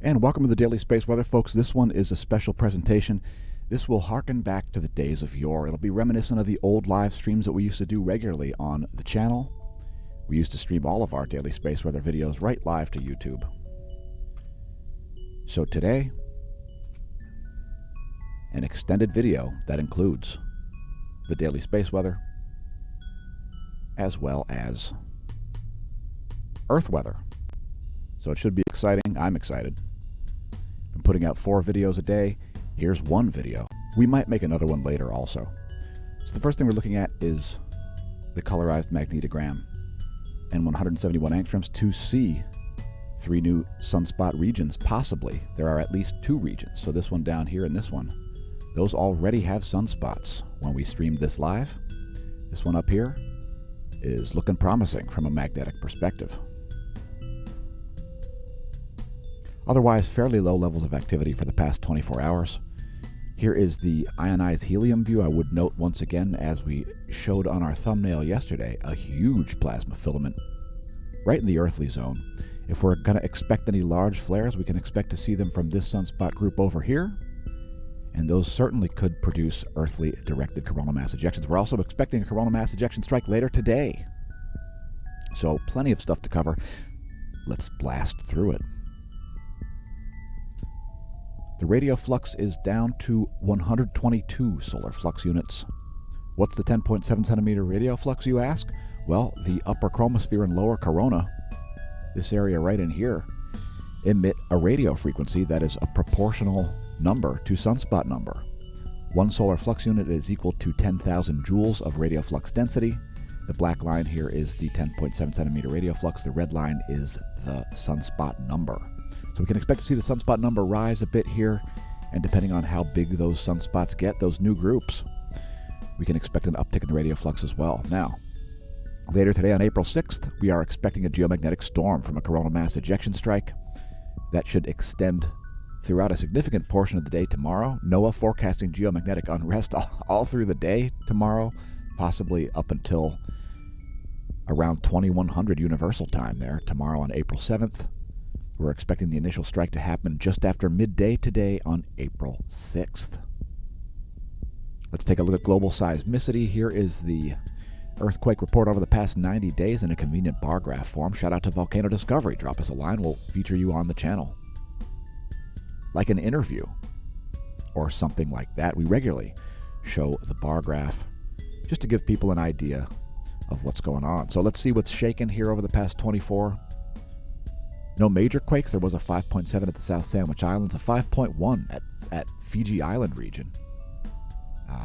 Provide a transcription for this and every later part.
And welcome to the Daily Space Weather, folks. This one is a special presentation. This will harken back to the days of yore. It'll be reminiscent of the old live streams that we used to do regularly on the channel. We used to stream all of our Daily Space Weather videos right live to YouTube. So today, an extended video that includes the Daily Space Weather, as well as Earth weather. So it should be exciting. I'm excited. Been putting out 4 videos a day. Here's one video. We might make another one later also. So the first thing we're looking at is the colorized magnetogram and 171 angstroms to see 3 new sunspot regions, possibly. There are at least 2 regions. So this one down here and this one. Those already have sunspots when we streamed this live. This one up here is looking promising from a magnetic perspective. Otherwise, fairly low levels of activity for the past 24 hours. Here is the ionized helium view. I would note once again, as we showed on our thumbnail yesterday, a huge plasma filament right in the earthly zone. If we're going to expect any large flares, we can expect to see them from this sunspot group over here. And those certainly could produce earthly directed coronal mass ejections. We're also expecting a coronal mass ejection strike later today. So plenty of stuff to cover. Let's blast through it. The radio flux is down to 122 solar flux units. What's the 10.7 centimeter radio flux, you ask? Well, the upper chromosphere and lower corona, this area right in here, emit a radio frequency that is a proportional number to sunspot number. 1 solar flux unit is equal to 10,000 joules of radio flux density. The black line here is the 10.7 centimeter radio flux. The red line is the sunspot number. So we can expect to see the sunspot number rise a bit here, and depending on how big those sunspots get, those new groups, we can expect an uptick in the radio flux as well. Now, later today on April 6th, we are expecting a geomagnetic storm from a coronal mass ejection strike that should extend throughout a significant portion of the day tomorrow. NOAA forecasting geomagnetic unrest all through the day tomorrow, possibly up until around 2100 Universal Time there tomorrow on April 7th. We're expecting the initial strike to happen just after midday today on April 6th. Let's take a look at global seismicity. Here is the earthquake report over the past 90 days in a convenient bar graph form. Shout out to Volcano Discovery. Drop us a line. We'll feature you on the channel. Like an interview or something like that. We regularly show the bar graph just to give people an idea of what's going on. So let's see what's shaken here over the past 24. No major quakes. There was a 5.7 at the South Sandwich Islands, a 5.1 at Fiji Island region.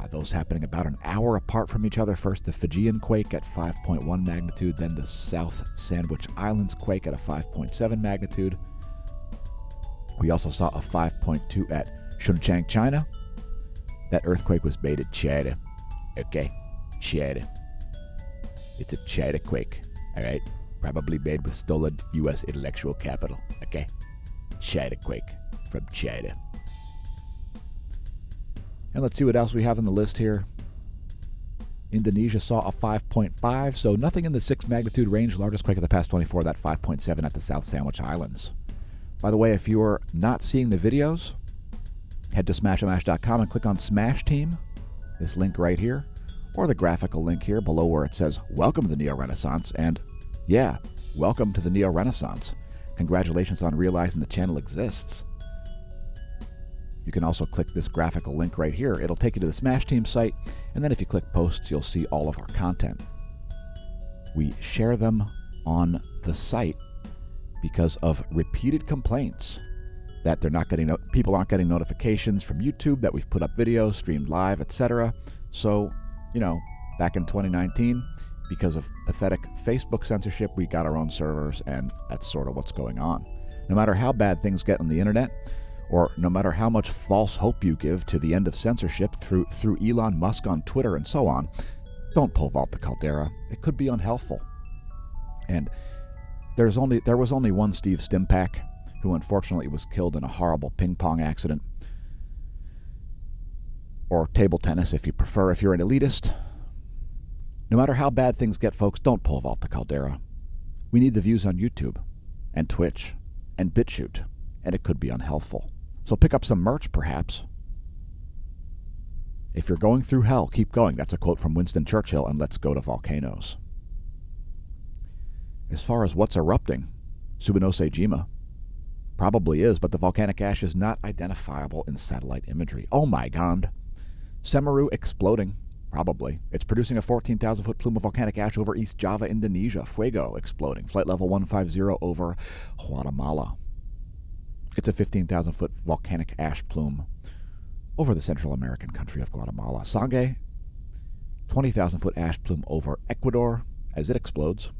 Those happening about an hour apart from each other. First the Fijian quake at 5.1 magnitude, then the South Sandwich Islands quake at a 5.7 magnitude. We also saw a 5.2 at Shunchang, China. That earthquake was made at China. Okay, China. It's a China quake, all right? Probably made with stolen U.S. intellectual capital. Okay? China quake from China. And let's see what else we have on the list here. Indonesia saw a 5.5, so nothing in the 6 magnitude range. Largest quake of the past 24, that 5.7 at the South Sandwich Islands. By the way, if you're not seeing the videos, head to smashamash.com and click on Smash Team, this link right here, or the graphical link here below where it says, Welcome to the Neo-Renaissance, and yeah, welcome to the Neo-Renaissance. Congratulations on realizing the channel exists. You can also click this graphical link right here. It'll take you to the Smash Team site, and then if you click Posts, you'll see all of our content. We share them on the site because of repeated complaints that they're not getting people aren't getting notifications from YouTube that we've put up videos, streamed live, etc. So, back in 2019, because of pathetic Facebook censorship, we got our own servers, and that's sort of what's going on. No matter how bad things get on the internet, or no matter how much false hope you give to the end of censorship through Elon Musk on Twitter and so on, don't pole vault the caldera. It could be unhealthful. And there was only one Steve Stimpak, who unfortunately was killed in a horrible ping pong accident, or table tennis if you prefer, if you're an elitist. No matter how bad things get, folks, don't pole vault the caldera. We need the views on YouTube, and Twitch, and BitChute, and it could be unhealthful. So pick up some merch, perhaps. If you're going through hell, keep going. That's a quote from Winston Churchill, and let's go to volcanoes. As far as what's erupting, Subanosejima probably is, but the volcanic ash is not identifiable in satellite imagery. Oh my God. Semeru exploding, probably. It's producing a 14,000-foot plume of volcanic ash over East Java, Indonesia. Fuego exploding. Flight level 150 over Guatemala. It's a 15,000-foot volcanic ash plume over the Central American country of Guatemala. Sangay, 20,000-foot ash plume over Ecuador as it explodes.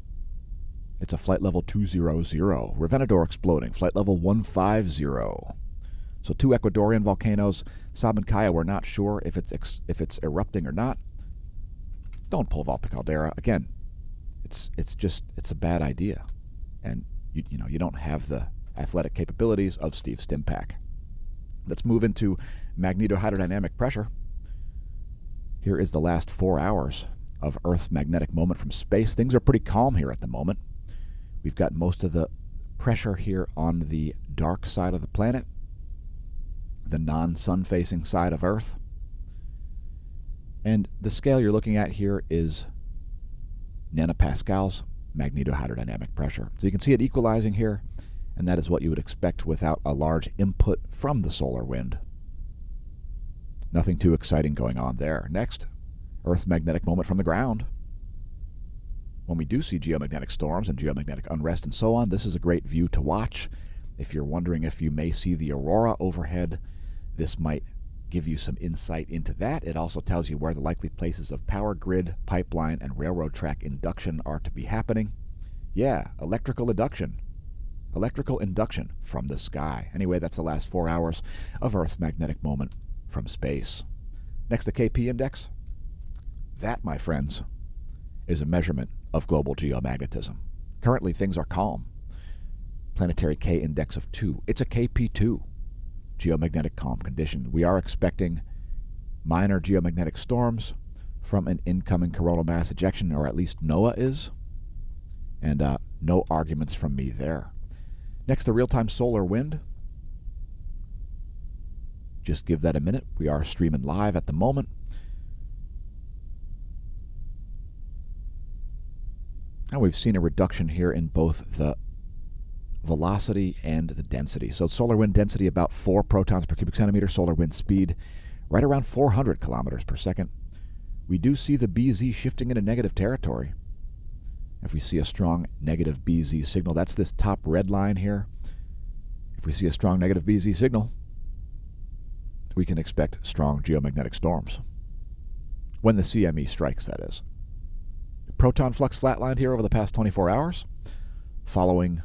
It's a flight level 200. Revenador exploding, flight level 150. So 2 Ecuadorian volcanoes. Sabancaya, we're not sure if it's erupting or not. Don't pole vault the caldera. Again, it's a bad idea. And you don't have the athletic capabilities of Steve Stimpak. Let's move into magnetohydrodynamic pressure. Here is the last 4 hours of Earth's magnetic moment from space. Things are pretty calm here at the moment. We've got most of the pressure here on the dark side of the planet, the non-sun facing side of Earth. And the scale you're looking at here is nanopascals magnetohydrodynamic pressure. So you can see it equalizing here, and that is what you would expect without a large input from the solar wind. Nothing too exciting going on there. Next, Earth's magnetic moment from the ground. When we do see geomagnetic storms and geomagnetic unrest and so on, this is a great view to watch. If you're wondering if you may see the aurora overhead, this might give you some insight into that. It also tells you where the likely places of power grid, pipeline, and railroad track induction are to be happening. Yeah, electrical induction. Electrical induction from the sky. Anyway, that's the last 4 hours of Earth's magnetic moment from space. Next, the KP index. That, my friends, is a measurement of global geomagnetism. Currently, things are calm. Planetary K index of 2. It's a KP2, geomagnetic calm condition. We are expecting minor geomagnetic storms from an incoming coronal mass ejection, or at least NOAA is, and no arguments from me there. Next, the real-time solar wind. Just give that a minute. We are streaming live at the moment. Now we've seen a reduction here in both the velocity and the density. So solar wind density about 4 protons per cubic centimeter, solar wind speed right around 400 kilometers per second. We do see the BZ shifting into negative territory. If we see a strong negative BZ signal, that's this top red line here. If we see a strong negative BZ signal, we can expect strong geomagnetic storms. When the CME strikes, that is. Proton flux flatlined here over the past 24 hours, following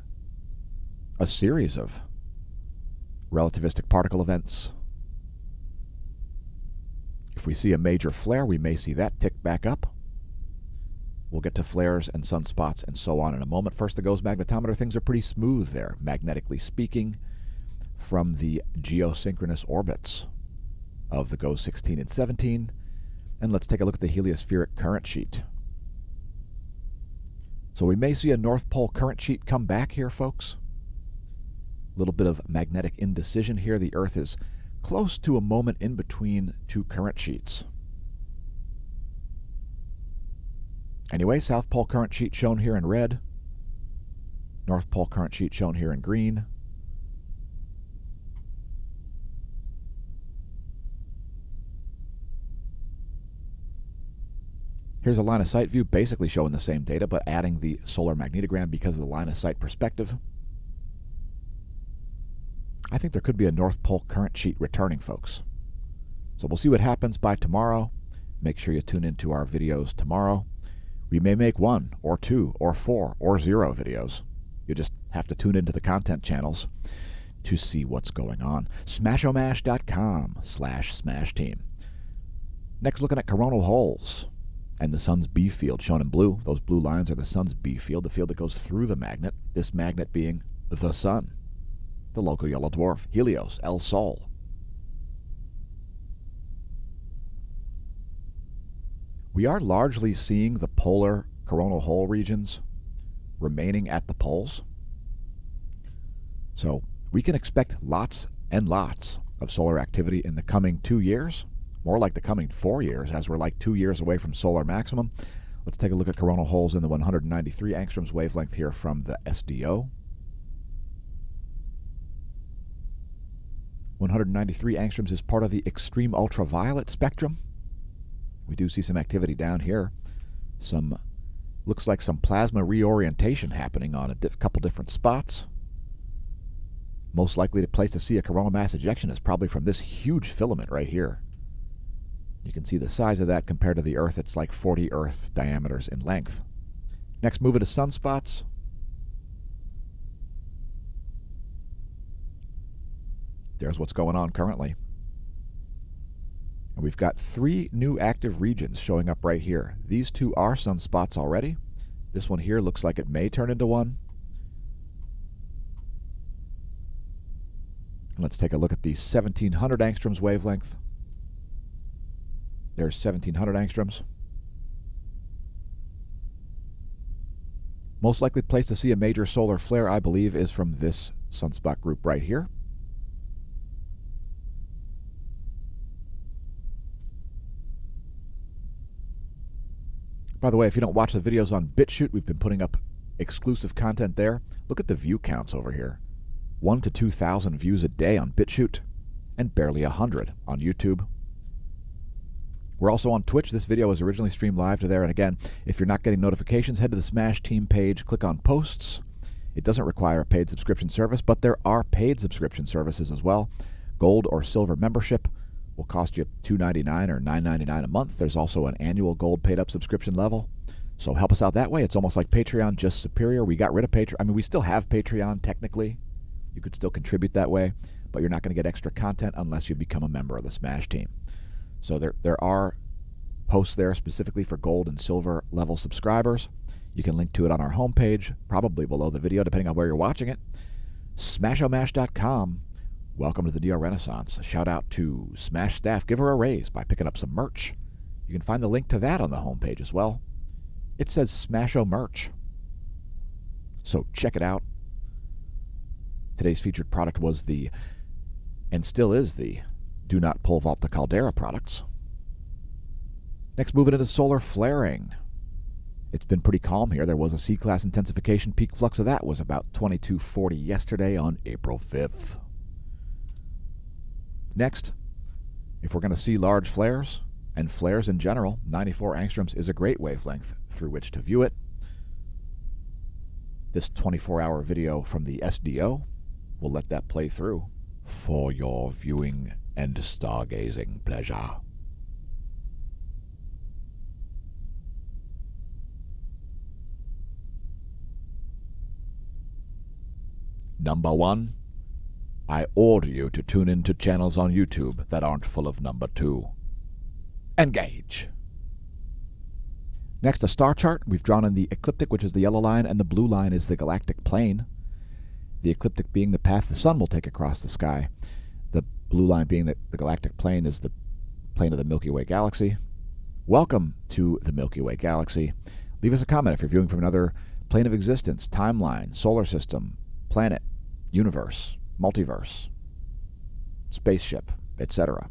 a series of relativistic particle events. If we see a major flare, we may see that tick back up. We'll get to flares and sunspots and so on in a moment. First, the GOES magnetometer. Things are pretty smooth there, magnetically speaking, from the geosynchronous orbits of the GOES 16 and 17. And let's take a look at the heliospheric current sheet. So we may see a North Pole current sheet come back here, folks. A little bit of magnetic indecision here. The Earth is close to a moment in between 2 current sheets. Anyway, South Pole current sheet shown here in red. North Pole current sheet shown here in green. Here's a line of sight view, basically showing the same data, but adding the solar magnetogram because of the line of sight perspective. I think there could be a North Pole current sheet returning, folks. So we'll see what happens by tomorrow. Make sure you tune into our videos tomorrow. We may make 1 or 2 or 4 or 0 videos. You just have to tune into the content channels to see what's going on. Smashomash.com/Smash Team. Next, looking at coronal holes and the sun's B field shown in blue. Those blue lines are the sun's B field, the field that goes through the magnet, this magnet being the sun, the local yellow dwarf, Helios, El Sol. We are largely seeing the polar coronal hole regions remaining at the poles. So we can expect lots and lots of solar activity in the coming 2 years, more like the coming 4 years, as we're like 2 years away from solar maximum. Let's take a look at coronal holes in the 193 angstroms wavelength here from the SDO. 193 angstroms is part of the extreme ultraviolet spectrum. We do see some activity down here. Looks like some plasma reorientation happening on a couple different spots. Most likely the place to see a coronal mass ejection is probably from this huge filament right here. You can see the size of that compared to the Earth. It's like 40 Earth diameters in length. Next, move it to sunspots. There's what's going on currently. And we've got 3 new active regions showing up right here. These 2 are sunspots already. This one here looks like it may turn into one. And let's take a look at the 1700 angstroms wavelength. There's 1700 angstroms. Most likely place to see a major solar flare, I believe, is from this sunspot group right here. By the way, if you don't watch the videos on BitChute, we've been putting up exclusive content there. Look at the view counts over here. 1,000 to 2,000 views a day on BitChute, and barely 100 on YouTube. We're also on Twitch. This video was originally streamed live to there. And again, if you're not getting notifications, head to the Smash Team page, click on Posts. It doesn't require a paid subscription service, but there are paid subscription services as well. Gold or silver membership will cost you $2.99 or $9.99 a month. There's also an annual gold paid-up subscription level. So help us out that way. It's almost like Patreon, just superior. We got rid of Patreon. I mean, we still have Patreon, technically. You could still contribute that way, but you're not going to get extra content unless you become a member of the Smash Team. So there are posts there specifically for gold and silver level subscribers. You can link to it on our homepage, probably below the video, depending on where you're watching it. SmashOmash.com. Welcome to the DR Renaissance. Shout out to Smash staff. Give her a raise by picking up some merch. You can find the link to that on the homepage as well. It says Smash-O merch. So check it out. Today's featured product was the, and still is the, Do Not Pole Vault the Caldera products. Next, moving into solar flaring. It's been pretty calm here. There was a C-class intensification. Peak flux of that was about 2240 yesterday on April 5th. Next, if we're going to see large flares, and flares in general, 94 angstroms is a great wavelength through which to view it. This 24-hour video from the SDO will let that play through for your viewing and stargazing pleasure. Number 1, I order you to tune into channels on YouTube that aren't full of number 2. Engage. Next, a star chart. We've drawn in the ecliptic, which is the yellow line, and the blue line is the galactic plane. The ecliptic being the path the sun will take across the sky. The blue line being that the galactic plane is the plane of the Milky Way galaxy. Welcome to the Milky Way galaxy. Leave us a comment if you're viewing from another plane of existence, timeline, solar system, planet, universe, multiverse, spaceship, etc.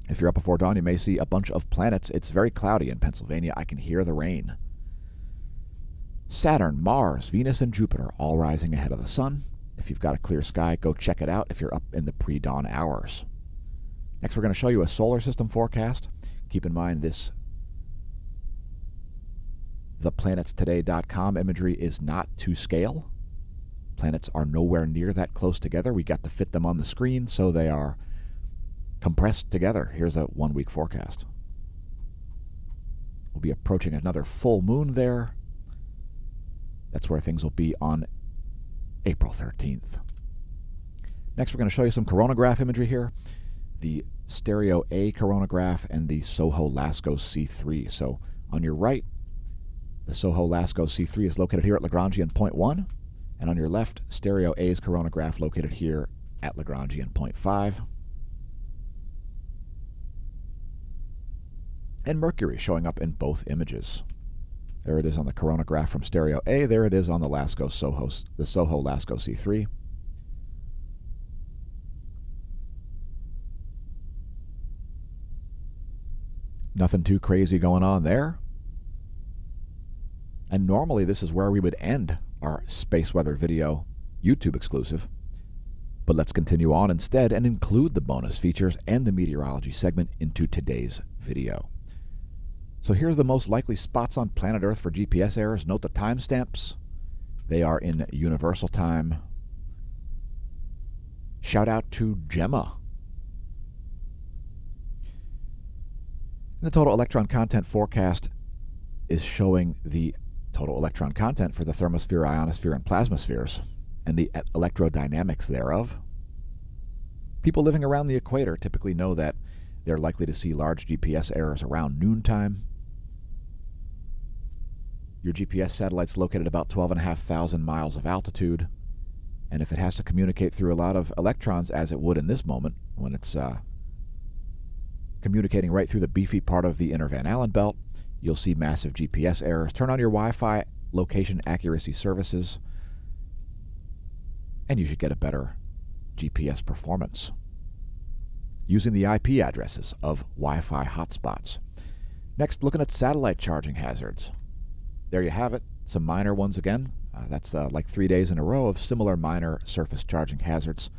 If you're up before dawn, you may see a bunch of planets. It's very cloudy in Pennsylvania. I can hear the rain. Saturn, Mars, Venus, and Jupiter all rising ahead of the sun. If you've got a clear sky, go check it out if you're up in the pre-dawn hours. Next, we're going to show you a solar system forecast. Keep in mind this theplanetstoday.com imagery is not to scale. Planets are nowhere near that close together. We got to fit them on the screen, so they are compressed together. Here's a 1-week forecast. We'll be approaching another full moon there. That's where things will be on April 13th. Next, we're going to show you some coronagraph imagery here. The Stereo A coronagraph and the Soho Lasco C3. So on your right, the Soho Lasco C3 is located here at Lagrangian point 1. And on your left, Stereo A's coronagraph located here at Lagrangian point 5. And Mercury showing up in both images. There it is on the coronagraph from Stereo A. There it is on the Soho Lasco C3. Nothing too crazy going on there. And normally this is where we would end our space weather video, YouTube exclusive. But let's continue on instead and include the bonus features and the meteorology segment into today's video. So here's the most likely spots on planet Earth for GPS errors. Note the timestamps. They are in universal time. Shout out to Gemma. The total electron content forecast is showing the total electron content for the thermosphere, ionosphere, and plasmaspheres, and the electrodynamics thereof. People living around the equator typically know that they're likely to see large GPS errors around noontime. Your GPS satellite's located about 12,500 miles of altitude, and if it has to communicate through a lot of electrons, as it would in this moment, when it's communicating right through the beefy part of the inner Van Allen belt, you'll see massive GPS errors. Turn on your Wi-Fi location accuracy services, and you should get a better GPS performance using the IP addresses of Wi-Fi hotspots. Next, looking at satellite charging hazards. There you have it, some minor ones again. That's like 3 days in a row of similar minor surface charging hazards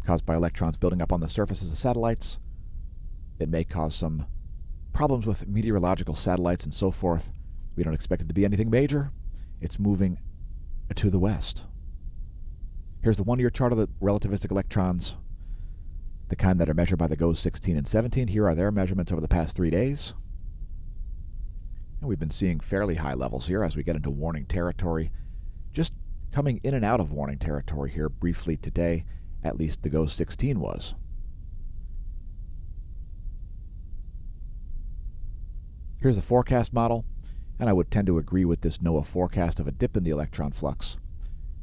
caused by electrons building up on the surfaces of satellites. It may cause some problems with meteorological satellites and so forth. We don't expect it to be anything major. It's moving to the west. Here's the 1-year chart of the relativistic electrons, the kind that are measured by the Gov 16 and 17. Here are their measurements over the past 3 days. And we've been seeing fairly high levels here as we get into warning territory. Just coming in and out of warning territory here briefly today, at least the Gov 16 was. Here's the forecast model, and I would tend to agree with this NOAA forecast of a dip in the electron flux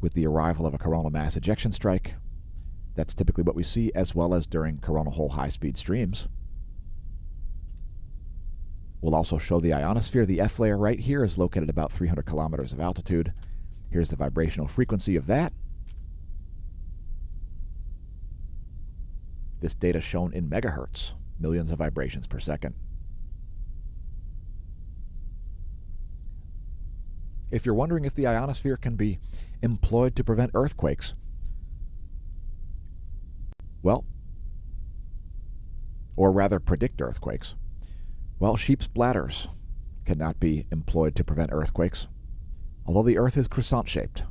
with the arrival of a coronal mass ejection strike. That's typically what we see, as well as during coronal hole high-speed streams. We'll also show the ionosphere. The F layer right here is located at about 300 kilometers of altitude. Here's the vibrational frequency of that. This data shown in megahertz, millions of vibrations per second. If you're wondering if the ionosphere can be employed to prevent earthquakes, well, or rather predict earthquakes, well, sheep's bladders cannot be employed to prevent earthquakes, although the Earth is croissant-shaped.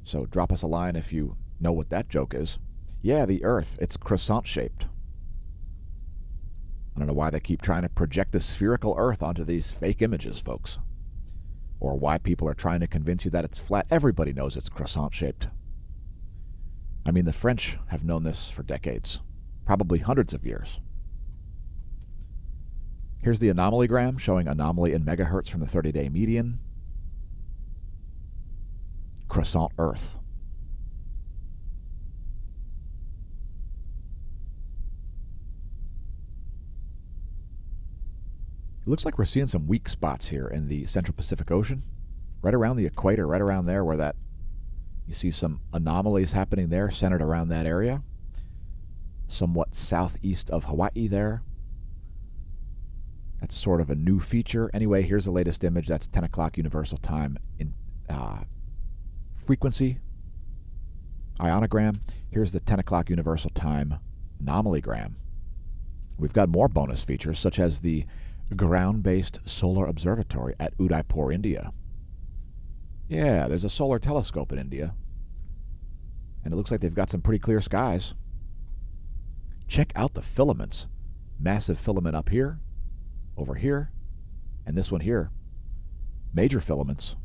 So drop us a line if you know what that joke is. Yeah, the Earth, it's croissant-shaped. I don't know why they keep trying to project the spherical Earth onto these fake images, folks. Or why people are trying to convince you that it's flat. Everybody knows it's croissant-shaped. I mean, the French have known this for decades, probably hundreds of years. Here's the anomalygram showing anomaly in megahertz from the 30-day median. Croissant Earth. It looks like we're seeing some weak spots here in the Central Pacific Ocean, right around the equator, right around there where that you see some anomalies happening there, centered around that area, somewhat southeast of Hawaii there. That's sort of a new feature. Anyway, here's the latest image. That's 10 o'clock universal time in frequency ionogram. Here's the 10 o'clock universal time anomalygram. We've got more bonus features, such as the ground-based solar observatory at Udaipur, India. Yeah, there's a solar telescope in India, and it looks like they've got some pretty clear skies. Check out the filaments. Massive filament up here, over here, and this one here. Major filaments.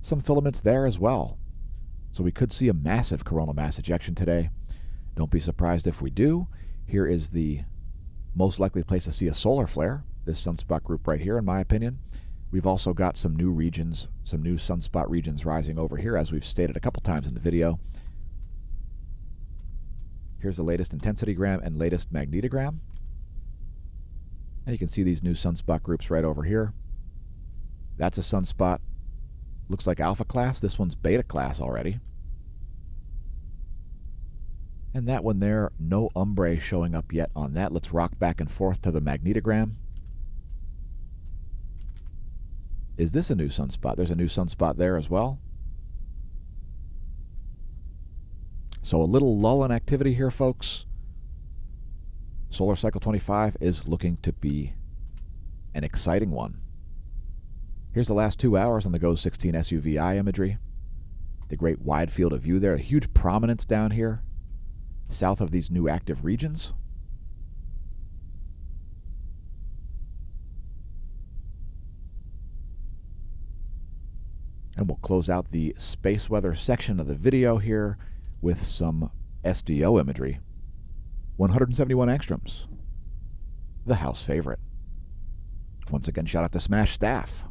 Some filaments there as well. So we could see a massive coronal mass ejection today. Don't be surprised if we do. Here is the most likely place to see a solar flare, this sunspot group right here, in my opinion. We've also got some new regions, some new sunspot regions rising over here, as we've stated a couple times in the video. Here's the latest intensitygram and latest magnetogram. And you can see these new sunspot groups right over here. That's a sunspot. Looks like alpha class. This one's beta class already. And that one there, no umbre showing up yet on that. Let's rock back and forth to the magnetogram. Is this a new sunspot? There's a new sunspot there as well. So a little lull in activity here, folks. Solar Cycle 25 is looking to be an exciting one. Here's the last 2 hours on the GOES 16 SUVI imagery. The great wide field of view there. A huge prominence down here, south of these new active regions. And we'll close out the space weather section of the video here with some SDO imagery. 171 angstroms. The house favorite. Once again, shout out to Smash staff.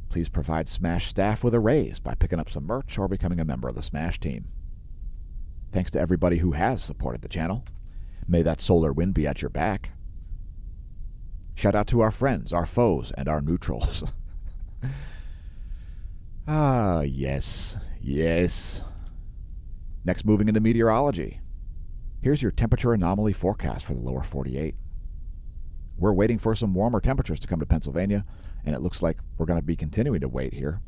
Please provide Smash staff with a raise by picking up some merch or becoming a member of the Smash team. Thanks to everybody who has supported the channel. May that solar wind be at your back. Shout out to our friends, our foes, and our neutrals. Ah, yes, yes. Next, moving into meteorology. Here's your temperature anomaly forecast for the lower 48. We're waiting for some warmer temperatures to come to Pennsylvania, and it looks like we're going to be continuing to wait here.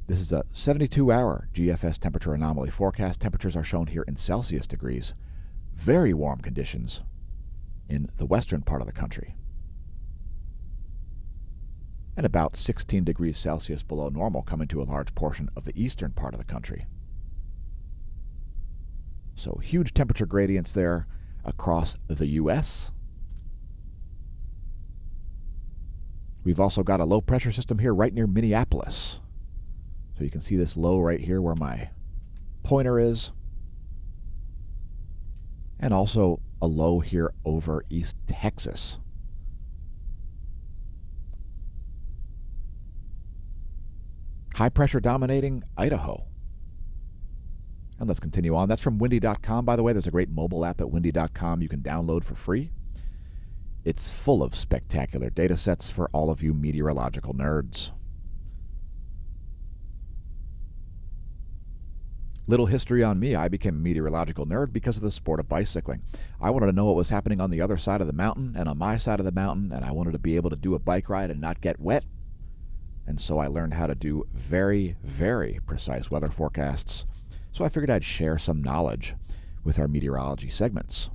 This is a 72-hour GFS temperature anomaly forecast. Temperatures are shown here in Celsius degrees. Very warm conditions in the western part of the country. And about 16 degrees Celsius below normal coming to a large portion of the eastern part of the country. So huge temperature gradients there across the U.S. We've also got a low pressure system here right near Minneapolis. So you can see this low right here where my pointer is. And also a low here over East Texas. High pressure dominating Idaho. And let's continue on. That's from windy.com, by the way. There's a great mobile app at windy.com you can download for free. It's full of spectacular data sets for all of you meteorological nerds. Little history on me. I became a meteorological nerd because of the sport of bicycling. I wanted to know what was happening on the other side of the mountain and on my side of the mountain, and I wanted to be able to do a bike ride and not get wet. And so I learned how to do very, very precise weather forecasts. So I figured I'd share some knowledge with our meteorology segments.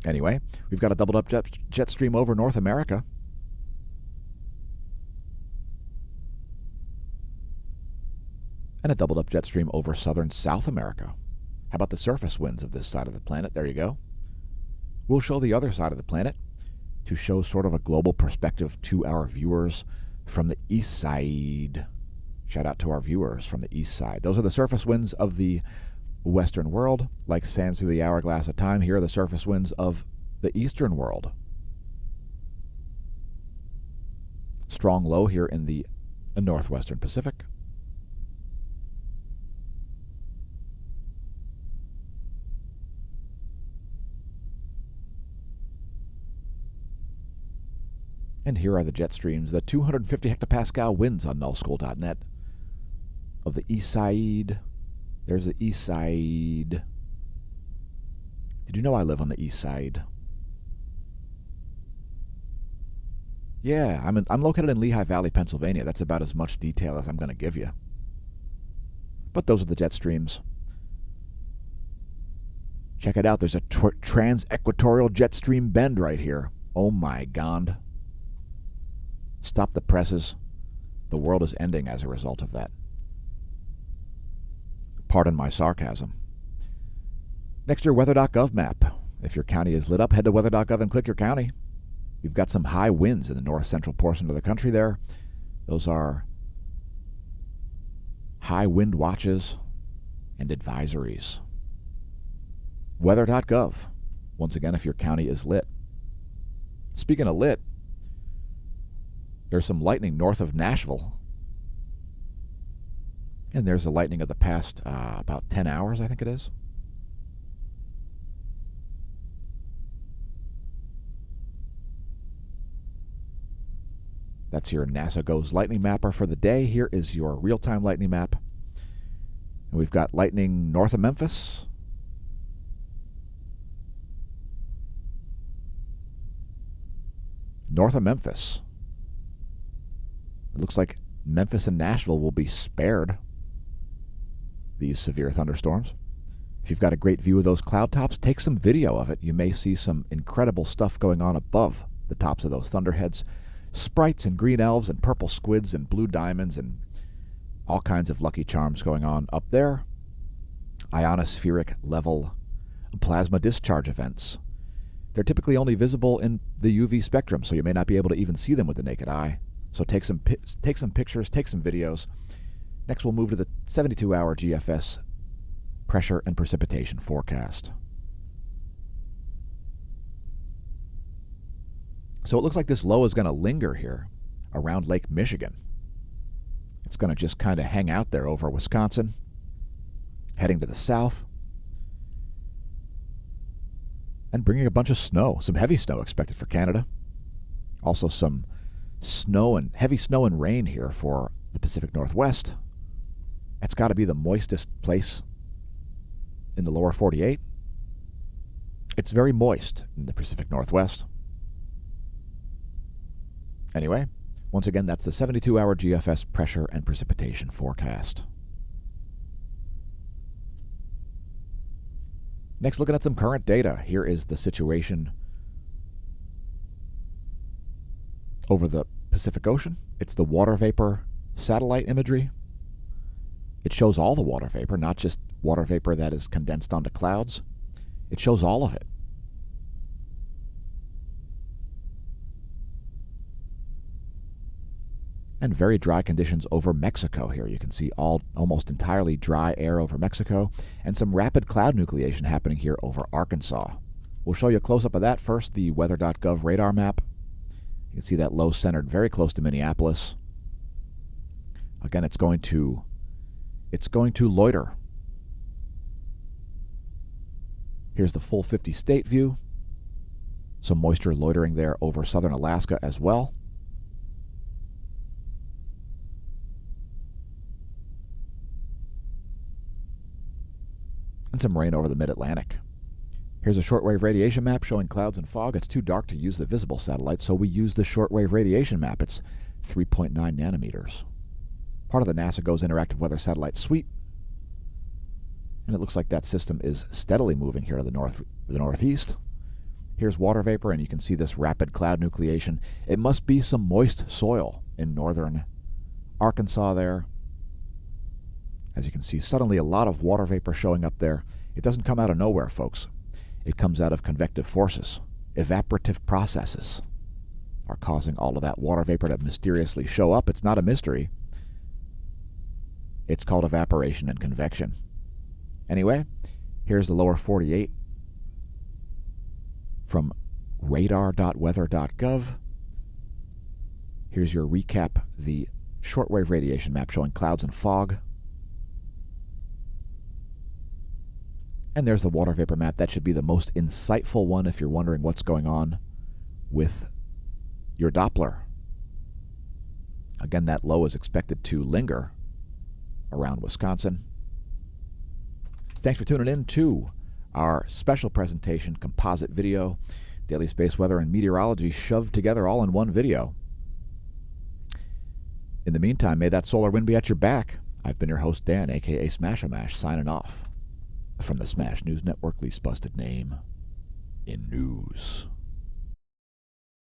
Anyway, we've got a doubled up jet stream over North America. And a doubled up jet stream over southern South America. How about the surface winds of this side of the planet? There you go. We'll show the other side of the planet to show sort of a global perspective to our viewers from the east side. Shout out to our viewers from the east side. Those are the surface winds of the western world. Like sands through the hourglass of time, here are the surface winds of the eastern world. Strong low here in the northwestern Pacific. And here are the jet streams, the 250 hectopascal winds on nullschool.net of the east side. There's the east side. Did you know I live on the east side? Yeah, I'm located in Lehigh Valley, Pennsylvania. That's about as much detail as I'm going to give you. But those are the jet streams. Check it out. There's a trans-equatorial jet stream bend right here. Oh my God. Stop the presses. The world is ending as a result of that. Pardon my sarcasm. Next, your weather.gov map. If your county is lit up, head to weather.gov and click your county. You've got some high winds in the north-central portion of the country there. Those are high wind watches and advisories. Weather.gov. Once again, if your county is lit. Speaking of lit, there's some lightning north of Nashville. And there's a lightning of the past about 10 hours, I think it is. That's your NASA GOES lightning mapper for the day. Here is your real-time lightning map. And we've got lightning north of Memphis. North of Memphis. It looks like Memphis and Nashville will be spared these severe thunderstorms. If you've got a great view of those cloud tops, take some video of it. You may see some incredible stuff going on above the tops of those thunderheads. Sprites and green elves and purple squids and blue diamonds and all kinds of lucky charms going on up there. Ionospheric level plasma discharge events. They're typically only visible in the UV spectrum, so you may not be able to even see them with the naked eye. So take some pictures, take some videos. Next, we'll move to the 72-hour GFS pressure and precipitation forecast. So it looks like this low is going to linger here around Lake Michigan. It's going to just kind of hang out there over Wisconsin, heading to the south, and bringing a bunch of snow, some heavy snow expected for Canada. Also some snow and heavy snow and rain here for the Pacific Northwest. That's got to be the moistest place in the lower 48. It's very moist in the Pacific Northwest. Anyway, once again, that's the 72-hour GFS pressure and precipitation forecast. Next, looking at some current data. Here is the situation over the Pacific Ocean. It's the water vapor satellite imagery. It shows all the water vapor, not just water vapor that is condensed onto clouds. It shows all of it. And very dry conditions over Mexico here. You can see almost entirely dry air over Mexico, and some rapid cloud nucleation happening here over Arkansas. We'll show you a close-up of that. First, the weather.gov radar map. You can see that low centered very close to Minneapolis. Again, it's going to loiter. Here's the full 50-state view. Some moisture loitering there over southern Alaska as well. And some rain over the mid-Atlantic. Here's a shortwave radiation map showing clouds and fog. It's too dark to use the visible satellite, so we use the shortwave radiation map. It's 3.9 nanometers. Part of the NASA GOES Interactive Weather Satellite Suite. And it looks like that system is steadily moving here to the northeast. Here's water vapor, and you can see this rapid cloud nucleation. It must be some moist soil in northern Arkansas there. As you can see, suddenly a lot of water vapor showing up there. It doesn't come out of nowhere, folks. It comes out of convective forces. Evaporative processes are causing all of that water vapor to mysteriously show up. It's not a mystery. It's called evaporation and convection. Anyway, here's the lower 48 from radar.weather.gov. Here's your recap, the shortwave radiation map showing clouds and fog. And there's the water vapor map. That should be the most insightful one if you're wondering what's going on with your Doppler. Again, that low is expected to linger around Wisconsin. Thanks for tuning in to our special presentation composite video, Daily Space Weather and Meteorology shoved together all in one video. In the meantime, may that solar wind be at your back. I've been your host, Dan, a.k.a. Smash-A-Mash, signing off from the Smash News Network, least busted name in news.